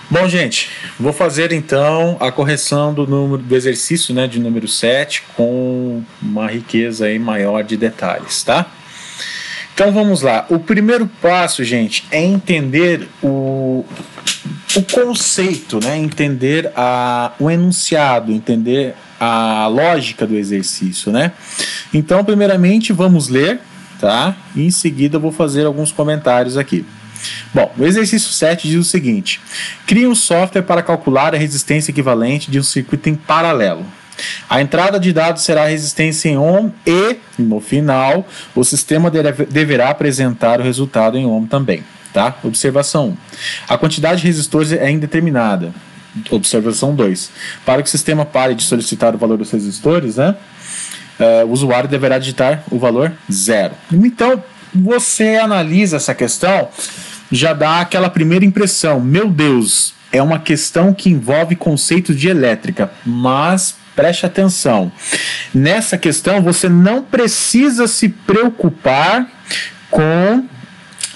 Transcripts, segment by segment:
Bom, gente, vou fazer então a correção do exercício, né, de número 7 com uma riqueza aí maior de detalhes, tá? Então vamos lá. O primeiro passo, gente, é entender o conceito, né? Entender o enunciado, entender a lógica do exercício, né? Então, primeiramente, vamos ler, tá? E em seguida eu vou fazer alguns comentários aqui. Bom, o exercício 7 diz o seguinte: crie um software para calcular a resistência equivalente de um circuito em paralelo. A entrada de dados será a resistência em ohm e, no final, o sistema deverá apresentar o resultado em ohm também. Tá? Observação 1. A quantidade de resistores é indeterminada. Observação 2. Para que o sistema pare de solicitar o valor dos resistores, né, o usuário deverá digitar o valor 0. Então, você analisa essa questão, já dá aquela primeira impressão. Meu Deus, é uma questão que envolve conceitos de elétrica, mas preste atenção. Nessa questão, você não precisa se preocupar com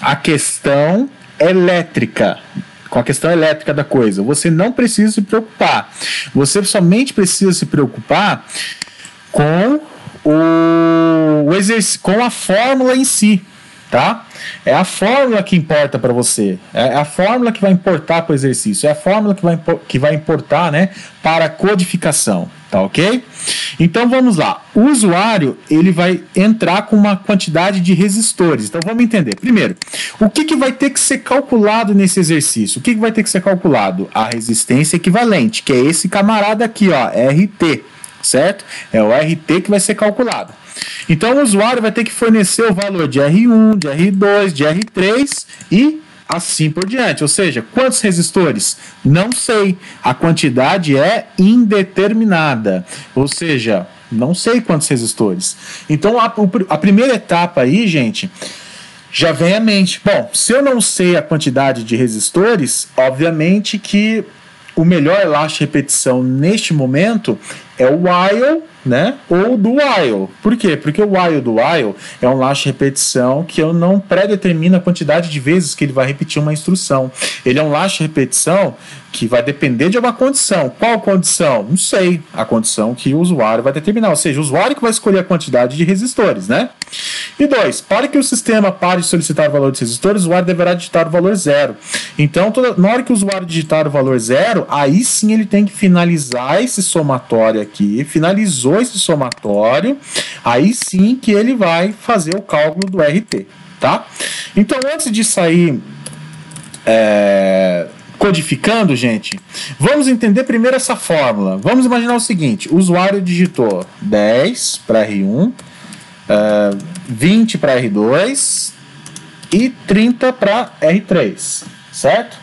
a questão elétrica. Com a questão elétrica da coisa. Você não precisa se preocupar. Você somente precisa se preocupar com com a fórmula em si, tá? É a fórmula que importa para você. É a fórmula que vai importar para o exercício. É a fórmula que vai importar, né, para a codificação. Tá ok? Então vamos lá. O usuário ele vai entrar com uma quantidade de resistores. Então vamos entender. Primeiro, o que vai ter que ser calculado nesse exercício? O que vai ter que ser calculado? A resistência equivalente, que é esse camarada aqui, ó, RT, certo? É o RT que vai ser calculado. Então o usuário vai ter que fornecer o valor de R1, de R2, de R3 e assim por diante. Ou seja, quantos resistores? Não sei. A quantidade é indeterminada. Ou seja, não sei quantos resistores. Então, a primeira etapa aí, gente, já vem à mente. Bom, se eu não sei a quantidade de resistores, obviamente que o melhor elástico de repetição neste momento é o while, né? Ou do while. Por quê? Porque o while do while é um elástico de repetição que eu não pré-determino a quantidade de vezes que ele vai repetir uma instrução. Ele é um elástico de repetição que vai depender de uma condição. Qual condição? Não sei. A condição que o usuário vai determinar. Ou seja, o usuário que vai escolher a quantidade de resistores, né? E 2. Para que o sistema pare de solicitar o valor dos resistores, o usuário deverá digitar o valor 0. Então, na hora que o usuário digitar o valor 0, aí sim ele tem que finalizar esse somatório aqui. Finalizou esse somatório, aí sim que ele vai fazer o cálculo do RT, tá? Então, antes de sair codificando, gente, vamos entender primeiro essa fórmula. Vamos imaginar o seguinte: o usuário digitou 10 para R1, 20 para R2 e 30 para R3, certo?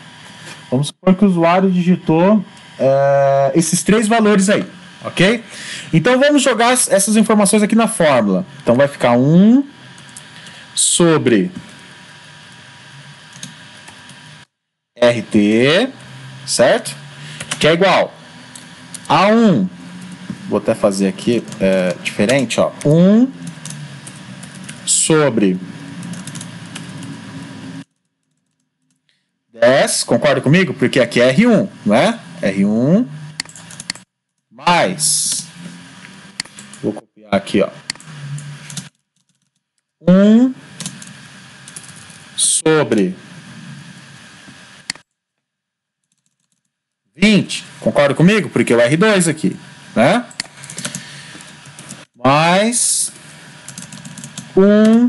Vamos supor que o usuário digitou esses três valores aí, ok? Então vamos jogar essas informações aqui na fórmula. Então vai ficar 1 sobre RT, certo? Que é igual a 1. Vou até fazer aqui diferente, ó. 1 sobre 10, concorda comigo? Porque aqui é R1, não é? R1 mais, vou copiar aqui, ó, 1 sobre 20, concorda comigo? Porque é o R2 aqui, né? Mais 1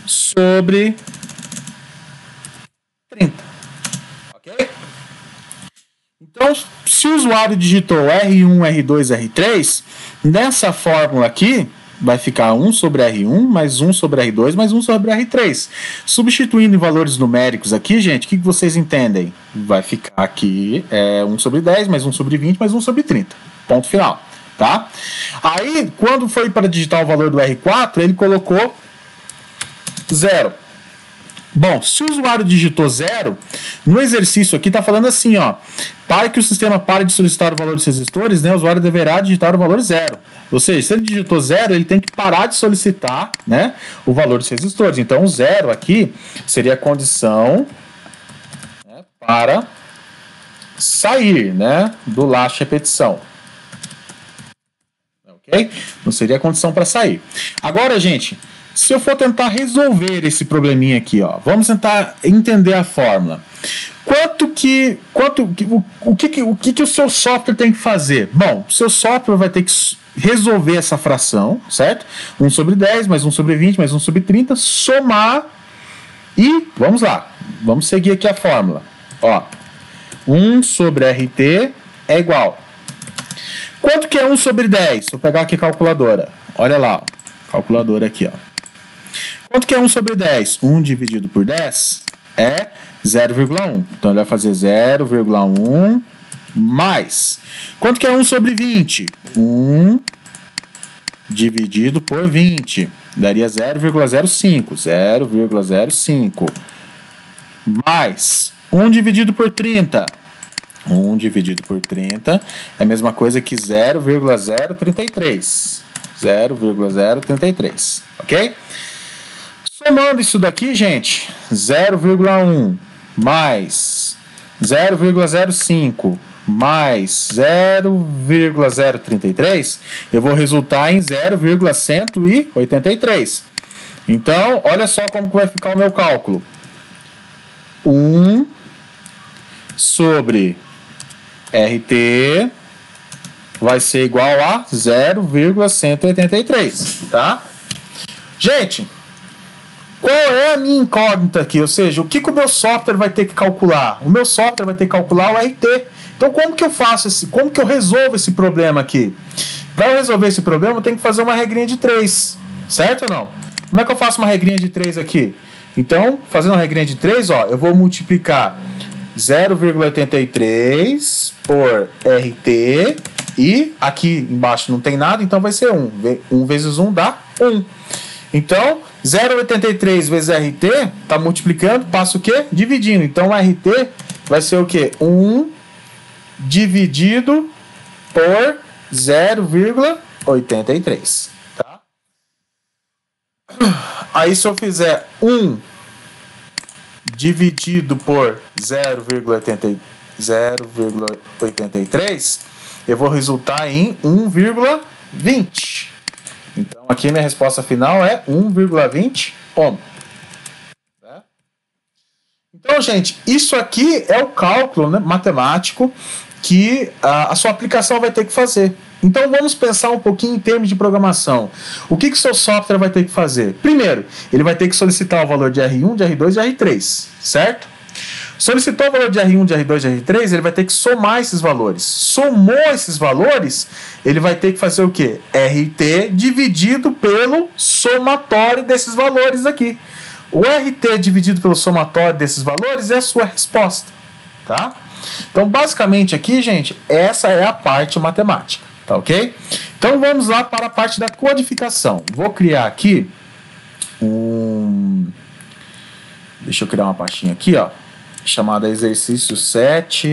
sobre 30. Ok? Então, se o usuário digitou R1, R2, R3, nessa fórmula aqui, vai ficar 1 sobre R1, mais 1 sobre R2, mais 1 sobre R3. Substituindo em valores numéricos aqui, gente, o que vocês entendem? Vai ficar aqui 1 sobre 10, mais 1 sobre 20, mais 1 sobre 30. Ponto final. Tá? Aí, quando foi para digitar o valor do R4, ele colocou 0. Bom, se o usuário digitou 0, no exercício aqui está falando assim, ó, para que o sistema pare de solicitar o valor dos resistores, né, o usuário deverá digitar o valor 0. Ou seja, se ele digitou 0, ele tem que parar de solicitar, né, o valor dos resistores. Então, o 0 aqui seria a condição para sair, né, do lastro repetição. Ok? Não seria a condição para sair. Agora, gente, se eu for tentar resolver esse probleminha aqui, ó, vamos tentar entender a fórmula. O que o seu software tem que fazer? Bom, o seu software vai ter que resolver essa fração, certo? 1 sobre 10, mais 1 sobre 20, mais 1 sobre 30, somar e, vamos lá, vamos seguir aqui a fórmula. Ó, 1 sobre RT é igual. Quanto que é 1 sobre 10? Vou pegar aqui a calculadora. Olha lá, ó, calculadora aqui, ó. Quanto que é 1 sobre 10? 1 dividido por 10 é 0,1. Então ele vai fazer 0,1 mais. Quanto que é 1 sobre 20? 1 dividido por 20. Daria 0,05. 0,05. Mais 1 dividido por 30. 1 dividido por 30 é a mesma coisa que 0,033. 0,033. Ok? Somando isso daqui, gente, 0,1 mais 0,05 mais 0,033, eu vou resultar em 0,183. Então, olha só como que vai ficar o meu cálculo. 1 sobre RT vai ser igual a 0,183, tá? Gente, qual é a minha incógnita aqui? Ou seja, o que o meu software vai ter que calcular? O meu software vai ter que calcular o RT. Então, como que eu faço como que eu resolvo esse problema aqui? Para resolver esse problema, eu tenho que fazer uma regrinha de 3, certo ou não? Como é que eu faço uma regrinha de 3 aqui? Então, fazendo uma regrinha de 3, ó, eu vou multiplicar 0,83 por RT e aqui embaixo não tem nada, então vai ser 1. 1 vezes 1 dá 1. Então, 0,83 vezes RT, está multiplicando, passa o quê? Dividindo. Então, o RT vai ser o quê? 1 dividido por 0,83. Tá? Aí, se eu fizer 1 dividido por 0,83, eu vou resultar em 1,20. Então, aqui minha resposta final é 1,20 ohm. Né? Então, gente, isso aqui é o cálculo, né, matemático que a sua aplicação vai ter que fazer. Então, vamos pensar um pouquinho em termos de programação. O que o seu software vai ter que fazer? Primeiro, ele vai ter que solicitar o valor de R1, de R2 e de R3, certo? Solicitou o valor de R1, de R2, de R3, ele vai ter que somar esses valores. Somou esses valores, ele vai ter que fazer o quê? RT dividido pelo somatório desses valores aqui. O RT dividido pelo somatório desses valores é a sua resposta, tá? Então, basicamente aqui, gente, essa é a parte matemática, tá ok? Então, vamos lá para a parte da codificação. Vou criar aqui Deixa eu criar uma pastinha aqui, ó, chamada exercício 7,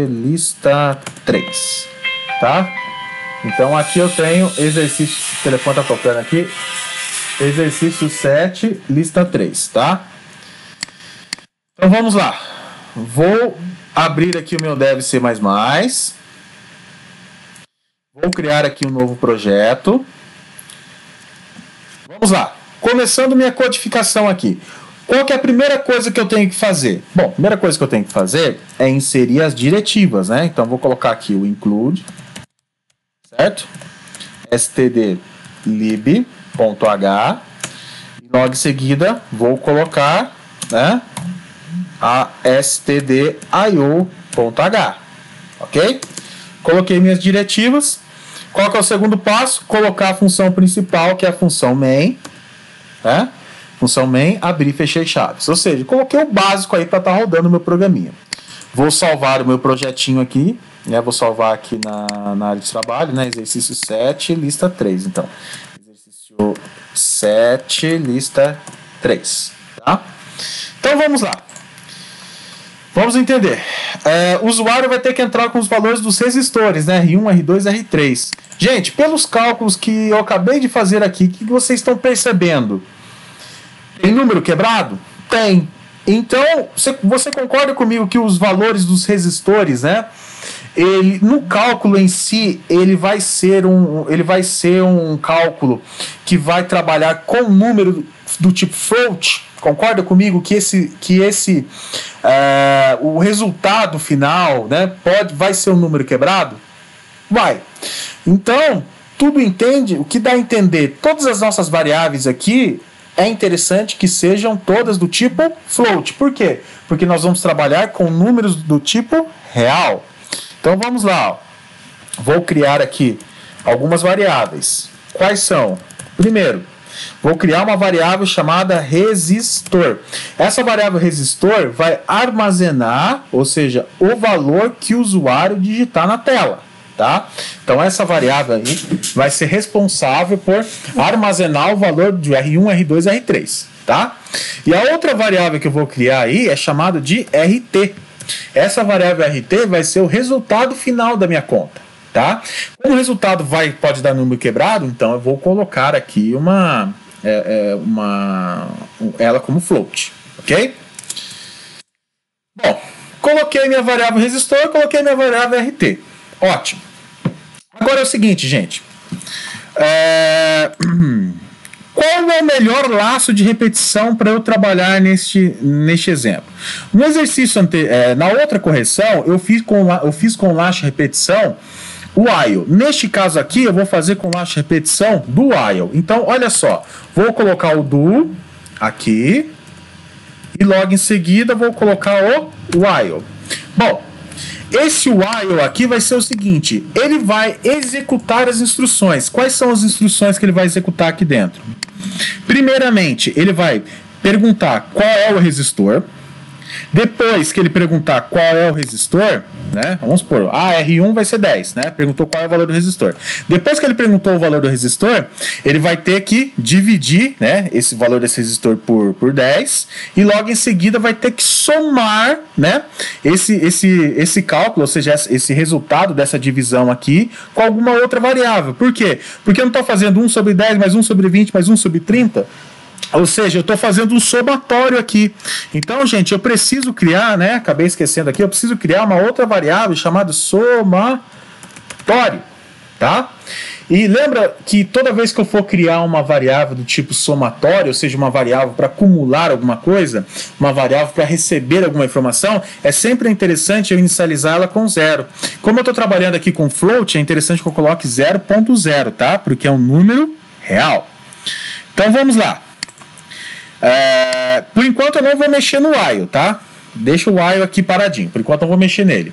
lista 3, tá? Então aqui eu tenho exercício, o telefone tá tocando aqui, exercício 7, lista 3, tá? Então vamos lá, vou abrir aqui o meu Dev C++, vou criar aqui um novo projeto, vamos lá, começando minha codificação aqui. Qual que é a primeira coisa que eu tenho que fazer? Bom, a primeira coisa que eu tenho que fazer é inserir as diretivas, né? Então, vou colocar aqui o include, certo? stdlib.h e logo em seguida vou colocar, né, a stdio.h, ok? Coloquei minhas diretivas. Qual que é o segundo passo? Colocar a função principal, que é a função main, né? Função main, abrir e fechei chaves. Ou seja, coloquei o básico aí para estar rodando o meu programinha. Vou salvar o meu projetinho aqui, né? Vou salvar aqui na área de trabalho, né? Exercício 7, lista 3. Então, exercício 7, lista 3. Tá? Então, vamos lá. Vamos entender. O usuário vai ter que entrar com os valores dos resistores, né? R1, R2, R3. Gente, pelos cálculos que eu acabei de fazer aqui, o que vocês estão percebendo? Tem número quebrado? Tem. Então, você concorda comigo que os valores dos resistores, né? Ele, no cálculo em si, ele vai ser um cálculo que vai trabalhar com número do tipo float. Concorda comigo que o resultado final, né, vai ser um número quebrado? Vai. Então, o que dá a entender, todas as nossas variáveis aqui, é interessante que sejam todas do tipo float. Por quê? Porque nós vamos trabalhar com números do tipo real. Então vamos lá. Ó. Vou criar aqui algumas variáveis. Quais são? Primeiro, vou criar uma variável chamada resistor. Essa variável resistor vai armazenar, ou seja, o valor que o usuário digitar na tela. Tá? Então essa variável aí vai ser responsável por armazenar o valor de R1, R2 e R3, tá? E a outra variável que eu vou criar aí é chamada de RT. Essa variável RT vai ser o resultado final da minha conta, tá? Como o resultado pode dar número quebrado, então eu vou colocar aqui ela como float, ok? Bom, coloquei minha variável resistor, coloquei minha variável RT. Ótimo. Agora é o seguinte, gente. Qual é o melhor laço de repetição para eu trabalhar neste exemplo? No exercício na outra correção, eu fiz com laço de repetição o while. Neste caso aqui, eu vou fazer com laço de repetição do while. Então, olha só. Vou colocar o do aqui e logo em seguida vou colocar o while. Bom, esse while aqui vai ser o seguinte, ele vai executar as instruções. Quais são as instruções que ele vai executar aqui dentro? Primeiramente, ele vai perguntar qual é o resistor. Depois que ele perguntar qual é o resistor, né? Vamos supor, R1 vai ser 10, né? Perguntou qual é o valor do resistor. Depois que ele perguntou o valor do resistor, ele vai ter que dividir, né, esse valor desse resistor por 10 e logo em seguida vai ter que somar, né, esse cálculo, ou seja, esse resultado dessa divisão aqui com alguma outra variável. Por quê? Porque eu não estou fazendo 1 sobre 10 mais 1 sobre 20 mais 1 sobre 30. Ou seja, eu estou fazendo um somatório aqui. Então, gente, eu preciso criar, né? Acabei esquecendo aqui, eu preciso criar uma outra variável chamada somatório, tá? E lembra que toda vez que eu for criar uma variável do tipo somatório, ou seja, uma variável para acumular alguma coisa, uma variável para receber alguma informação, é sempre interessante eu inicializar ela com 0. Como eu estou trabalhando aqui com float, é interessante que eu coloque 0.0, tá? Porque é um número real. Então, vamos lá. Por enquanto eu não vou mexer no while, tá? Deixa o while aqui paradinho, por enquanto eu não vou mexer nele.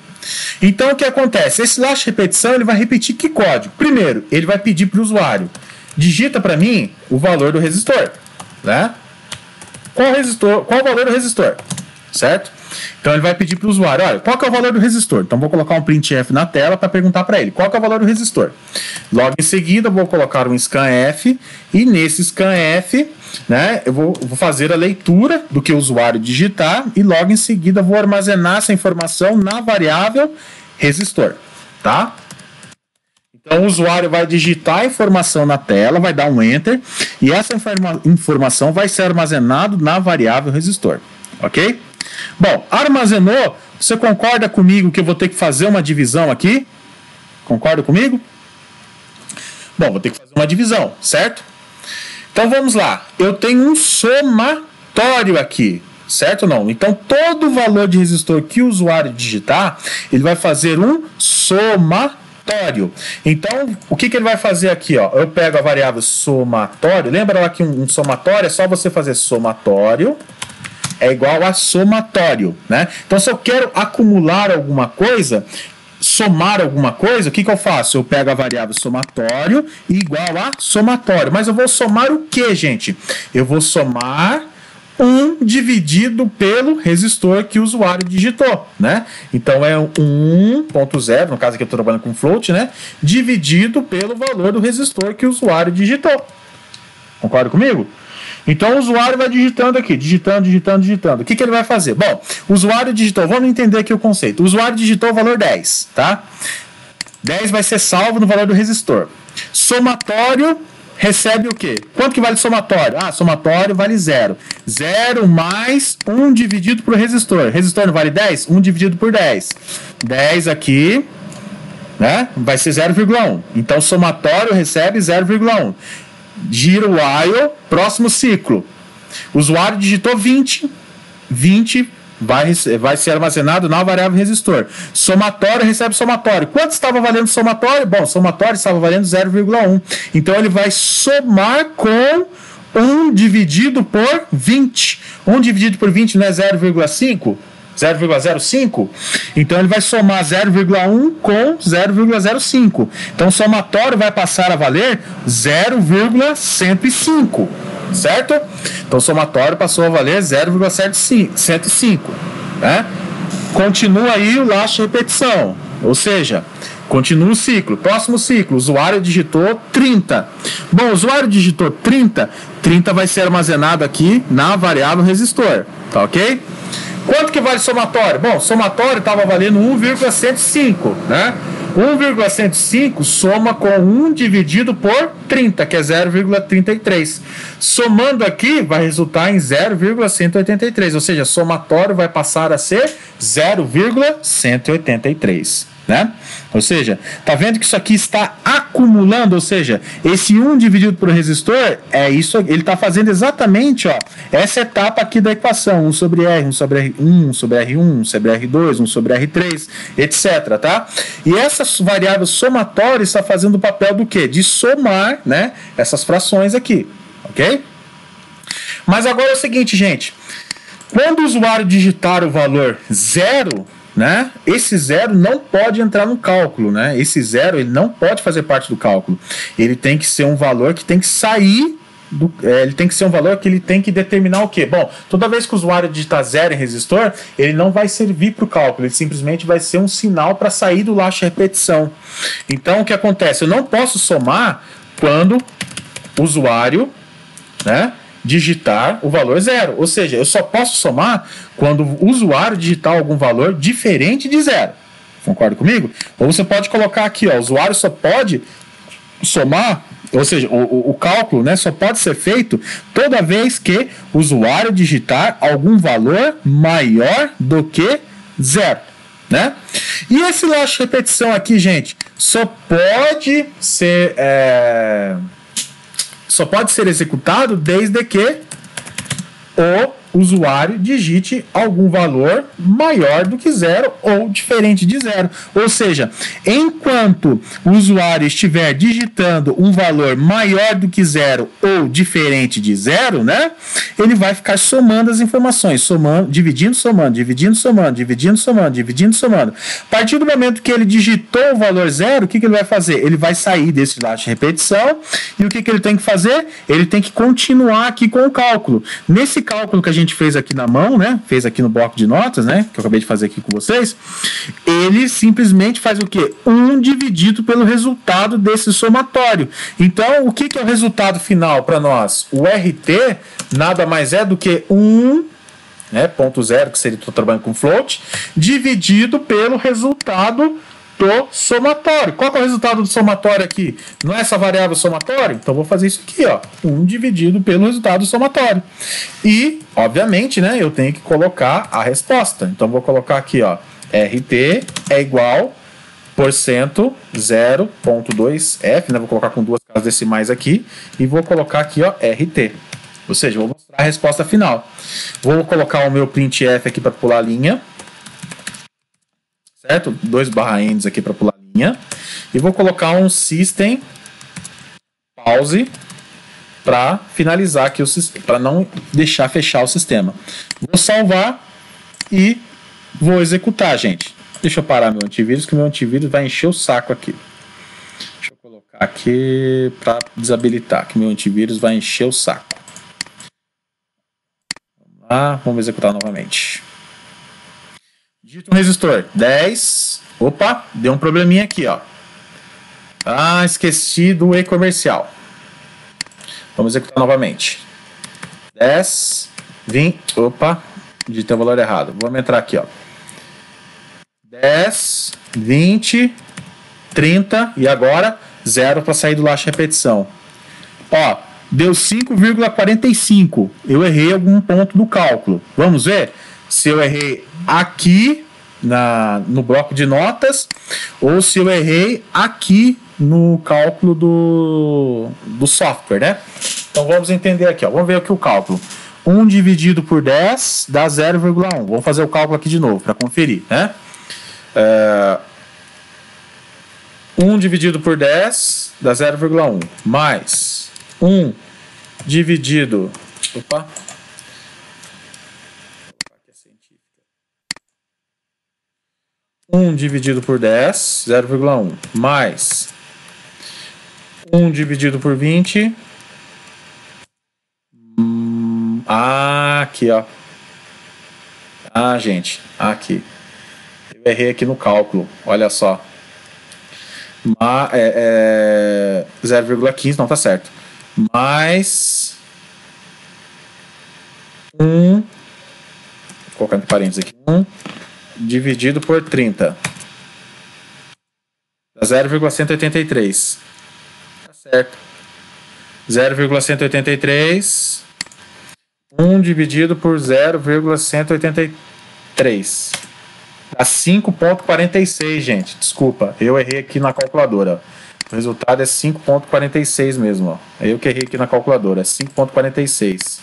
Então o que acontece? Esse laço de repetição ele vai repetir que código? Primeiro, ele vai pedir para o usuário, digita para mim o valor do resistor, né? Qual o valor do resistor, certo? Então ele vai pedir para o usuário, olha, qual que é o valor do resistor? Então vou colocar um printf na tela para perguntar para ele, qual que é o valor do resistor? Logo em seguida vou colocar um scanf e nesse scanf, né, eu vou fazer a leitura do que o usuário digitar e logo em seguida vou armazenar essa informação na variável resistor, tá? Então o usuário vai digitar a informação na tela, vai dar um enter e essa informação vai ser armazenada na variável resistor, ok? Bom, armazenou, você concorda comigo que eu vou ter que fazer uma divisão aqui? Concorda comigo? Bom, vou ter que fazer uma divisão, certo? Então vamos lá, eu tenho um somatório aqui, certo ou não? Então todo valor de resistor que o usuário digitar, ele vai fazer um somatório. Então o que ele vai fazer aqui? Ó? Eu pego a variável somatório, lembra lá que um somatório é só você fazer somatório, é igual a somatório, né? Então se eu quero acumular alguma coisa, somar alguma coisa, o que eu faço? Eu pego a variável somatório e igual a somatório. Mas eu vou somar o que, gente? Eu vou somar 1 dividido pelo resistor que o usuário digitou, né? Então é 1.0, no caso aqui eu estou trabalhando com float, né? Dividido pelo valor do resistor que o usuário digitou. Concorda comigo? Então o usuário vai digitando aqui, digitando. O que ele vai fazer? Bom, o usuário digitou, vamos entender aqui o conceito. O usuário digitou o valor 10, tá? 10 vai ser salvo no valor do resistor. Somatório recebe o quê? Quanto que vale somatório? Ah, somatório vale 0. 0 mais 1 dividido por resistor. Resistor não vale 10? 1 dividido por 10. 10 aqui, né? Vai ser 0,1. Então, somatório recebe 0,1. Gira o while, próximo ciclo. O usuário digitou 20. 20 vai ser armazenado na variável resistor. Somatório recebe somatório. Quanto estava valendo somatório? Bom, somatório estava valendo 0,1. Então ele vai somar com 1 dividido por 20. 1 dividido por 20 não é 0,5? 0,05? Então ele vai somar 0,1 com 0,05. Então o somatório vai passar a valer 0,105. Certo? Então o somatório passou a valer 0,105, né? Continua aí o last repetição, ou seja, continua o ciclo. Próximo ciclo, o usuário digitou 30. Bom, o usuário digitou 30, 30 vai ser armazenado aqui na variável resistor, tá ok? Quanto que vale somatório? Bom, somatório estava valendo 1,105, né? 1,105 soma com 1 dividido por 30, que é 0,33. Somando aqui, vai resultar em 0,183, ou seja, somatório vai passar a ser 0,183. Né? Ou seja, tá vendo que isso aqui está acumulando, ou seja, esse 1 dividido por resistor é isso, ele está fazendo exatamente, ó, essa etapa aqui da equação, 1 sobre R, 1 sobre R1, 1 sobre R1, 1 sobre R2, 1 sobre R3, etc, tá? E essa variável somatória está fazendo o papel do quê? De somar, né, essas frações aqui, ok? Mas agora é o seguinte, gente, quando o usuário digitar o valor 0, né? Esse 0 não pode entrar no cálculo, né? Esse 0 ele não pode fazer parte do cálculo. Ele tem que ser um valor que tem que sair do, ele tem que ser um valor que ele tem que determinar o quê? Bom, toda vez que o usuário digitar 0 em resistor, ele não vai servir para o cálculo, ele simplesmente vai ser um sinal para sair do last repetição. Então o que acontece? Eu não posso somar quando o usuário, né, digitar o valor 0, ou seja, eu só posso somar quando o usuário digitar algum valor diferente de 0. Concorda comigo? Ou você pode colocar aqui, ó, o usuário só pode somar, ou seja, o cálculo, né, só pode ser feito toda vez que o usuário digitar algum valor maior do que 0. Né? E esse last repetição aqui, gente, só pode ser executado desde que o usuário digite algum valor maior do que 0 ou diferente de 0. Ou seja, enquanto o usuário estiver digitando um valor maior do que 0 ou diferente de 0, né, ele vai ficar somando as informações, dividindo, somando. A partir do momento que ele digitou o valor 0, o que ele vai fazer? Ele vai sair desse last repetição e o que ele tem que fazer? Ele tem que continuar aqui com o cálculo. Nesse cálculo que a gente fez aqui na mão, né? Fez aqui no bloco de notas, né? Que eu acabei de fazer aqui com vocês. Ele simplesmente faz o quê? 1 dividido pelo resultado desse somatório. Então, o que é o resultado final para nós? O RT nada mais é do que 1, né? Ponto 0, que seria, estou trabalhando com float, dividido pelo resultado do somatório. Qual que é o resultado do somatório aqui? Não é essa variável somatório? Então vou fazer isso aqui, ó, 1 dividido pelo resultado do somatório. E, obviamente, né, eu tenho que colocar a resposta. Então vou colocar aqui, ó, RT é igual porcento 0.2F, né, vou colocar com 2 casas decimais aqui e vou colocar aqui, ó, RT. Ou seja, vou mostrar a resposta final. Vou colocar o meu printf aqui para pular a linha. Certo? 2/ends aqui para pular a linha. E vou colocar um system pause para finalizar aqui o sistema, para não deixar fechar o sistema. Vou salvar e vou executar, gente. Deixa eu parar meu antivírus, que o meu antivírus vai encher o saco aqui. Deixa eu colocar aqui para desabilitar, que o meu antivírus vai encher o saco. Vamos lá, vamos executar novamente. Digita um resistor, 10, opa, deu um probleminha aqui, ó. Ah, esqueci do e-comercial. Vamos executar novamente. 10, 20, opa, digitei o valor errado. Vamos entrar aqui, ó. 10, 20, 30 e agora 0 para sair do last repetição. Ó, deu 5,45. Eu errei algum ponto do cálculo. Vamos ver se eu errei aqui no bloco de notas ou se eu errei aqui no cálculo do software, né? Então vamos entender aqui, ó. Vamos ver aqui o cálculo. 1 dividido por 10 dá 0,1. Vamos fazer o cálculo aqui de novo para conferir, né? 1 dividido por 10 dá 0,1. Mais 1 dividido... Opa! 1 dividido por 10, 0,1. Mais 1 dividido por 20. Aqui, ó. Gente. Aqui. Eu errei aqui no cálculo. Olha só. 0,15, não tá certo. Mais 1. Vou colocar entre parênteses aqui. 1 dividido por 30. Dá 0,183. Tá certo. 0,183. 1 dividido por 0,183. Dá 5,46, gente. Desculpa, eu errei aqui na calculadora. O resultado é 5,46 mesmo. Ó. Eu que errei aqui na calculadora. É 5,46.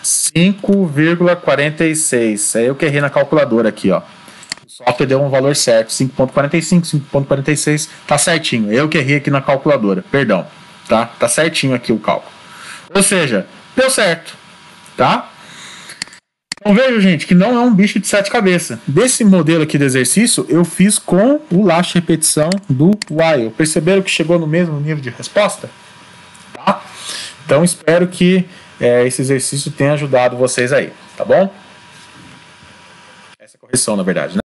5,46. É eu que errei na calculadora aqui, ó. O software deu um valor certo. 5,45, 5,46. Tá certinho. Eu que errei aqui na calculadora. Perdão. Tá certinho aqui o cálculo. Ou seja, deu certo. Tá? Então veja, gente, que não é um bicho de 7 cabeças. Desse modelo aqui de exercício, eu fiz com o laço de repetição do while. Perceberam que chegou no mesmo nível de resposta? Tá? Então espero que esse exercício tenha ajudado vocês aí, tá bom? Essa correção, na verdade, né?